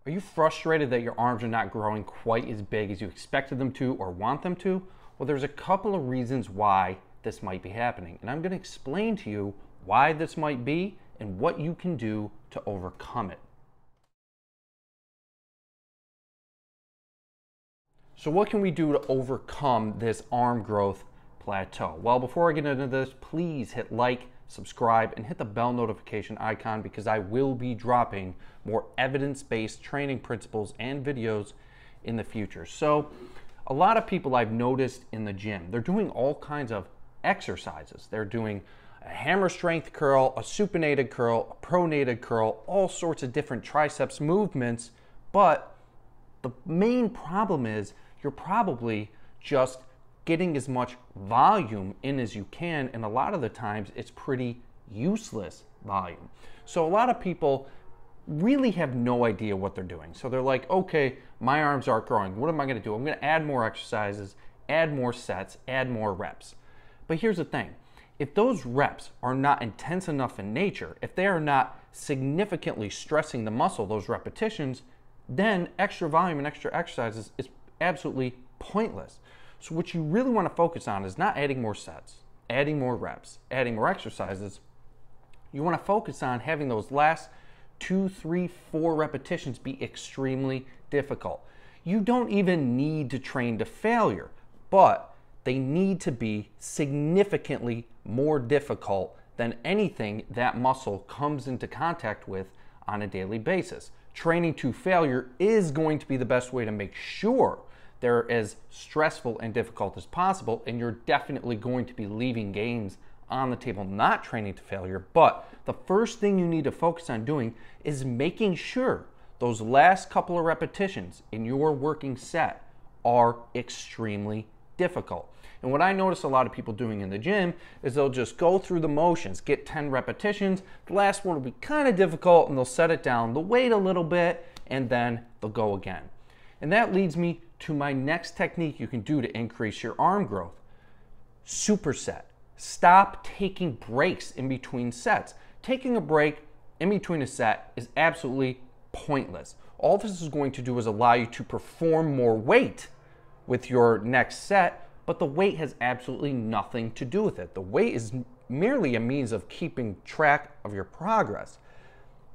Are you frustrated that your arms are not growing quite as big as you expected them to or want them to? Well, there's a couple of reasons why this might be happening, and I'm going to explain to you why this might be and what you can do to overcome it. So what can we do to overcome this arm growth plateau? Well, before I get into this, please hit like, subscribe, and hit the bell notification icon because I will be dropping more evidence-based training principles and videos in the future. So a lot of people I've noticed in the gym, they're doing all kinds of exercises. They're doing a hammer strength curl, a supinated curl, a pronated curl, all sorts of different triceps movements, but the main problem is you're probably just getting as much volume in as you can, and a lot of the times it's pretty useless volume. So a lot of people really have no idea what they're doing. So they're like, okay, my arms aren't growing. What am I going to do? I'm going to add more exercises, add more sets, add more reps. But here's the thing. If those reps are not intense enough in nature, if they are not significantly stressing the muscle, those repetitions, then extra volume and extra exercises is absolutely pointless. So what you really want to focus on is not adding more sets, adding more reps, adding more exercises. You want to focus on having those last 2, 3, 4 repetitions be extremely difficult. You don't even need to train to failure, but they need to be significantly more difficult than anything that muscle comes into contact with on a daily basis. Training to failure is going to be the best way to make sure they're as stressful and difficult as possible, and you're definitely going to be leaving gains on the table not training to failure. But the first thing you need to focus on doing is making sure those last couple of repetitions in your working set are extremely difficult. And what I notice a lot of people doing in the gym is they'll just go through the motions, get 10 repetitions, the last one will be kind of difficult, and they'll set it down, they'll wait a little bit, and then they'll go again. And that leads me to my next technique you can do to increase your arm growth. Superset. Stop taking breaks in between sets. Taking a break in between a set is absolutely pointless. All this is going to do is allow you to perform more weight with your next set, but the weight has absolutely nothing to do with it. The weight is merely a means of keeping track of your progress.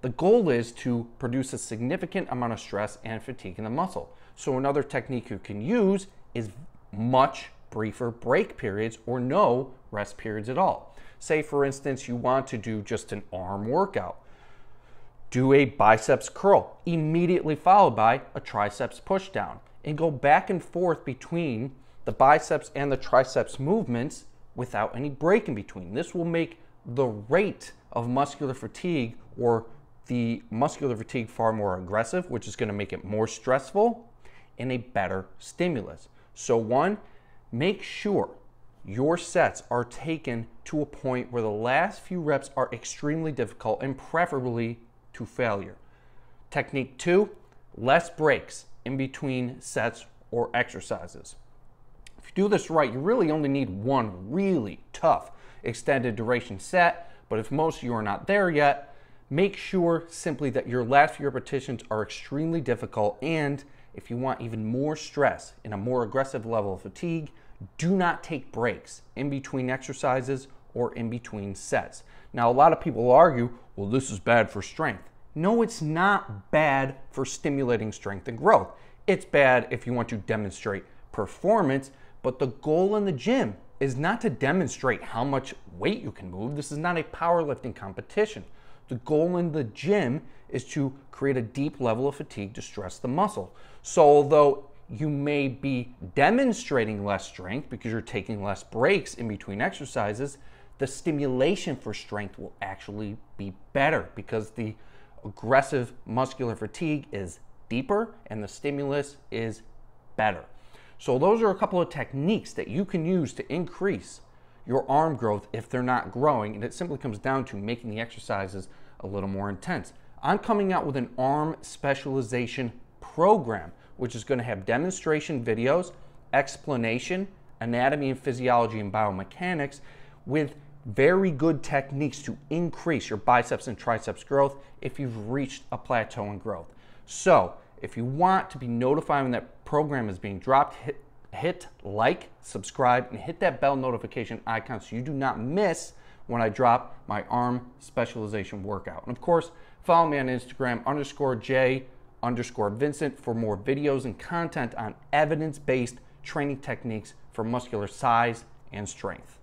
The goal is to produce a significant amount of stress and fatigue in the muscle. So another technique you can use is much briefer break periods or no rest periods at all. Say, for instance, you want to do just an arm workout. Do a biceps curl, immediately followed by a triceps push down, and go back and forth between the biceps and the triceps movements without any break in between. This will make the rate of muscular fatigue or the muscular fatigue far more aggressive, which is going to make it more stressful and a better stimulus. So one, make sure your sets are taken to a point where the last few reps are extremely difficult and preferably to failure. Technique 2, less breaks in between sets or exercises. If you do this right, you really only need one really tough extended duration set, but if most of you are not there yet, make sure simply that your last few repetitions are extremely difficult, and if you want even more stress and a more aggressive level of fatigue, do not take breaks in between exercises or in between sets. Now, a lot of people will argue, well, this is bad for strength. No, it's not bad for stimulating strength and growth. It's bad if you want to demonstrate performance, but the goal in the gym is not to demonstrate how much weight you can move. This is not a powerlifting competition. The goal in the gym is to create a deep level of fatigue to stress the muscle. So although you may be demonstrating less strength because you're taking less breaks in between exercises, the stimulation for strength will actually be better because the aggressive muscular fatigue is deeper and the stimulus is better. So those are a couple of techniques that you can use to increase your arm growth if they're not growing, and it simply comes down to making the exercises a little more intense. I'm coming out with an arm specialization program, which is going to have demonstration videos, explanation, anatomy and physiology and biomechanics with very good techniques to increase your biceps and triceps growth if you've reached a plateau in growth. So if you want to be notified when that program is being dropped, hit like, subscribe, and hit that bell notification icon so you do not miss when I drop my arm specialization workout. And of course, follow me on Instagram, _J_Vincent for more videos and content on evidence-based training techniques for muscular size and strength.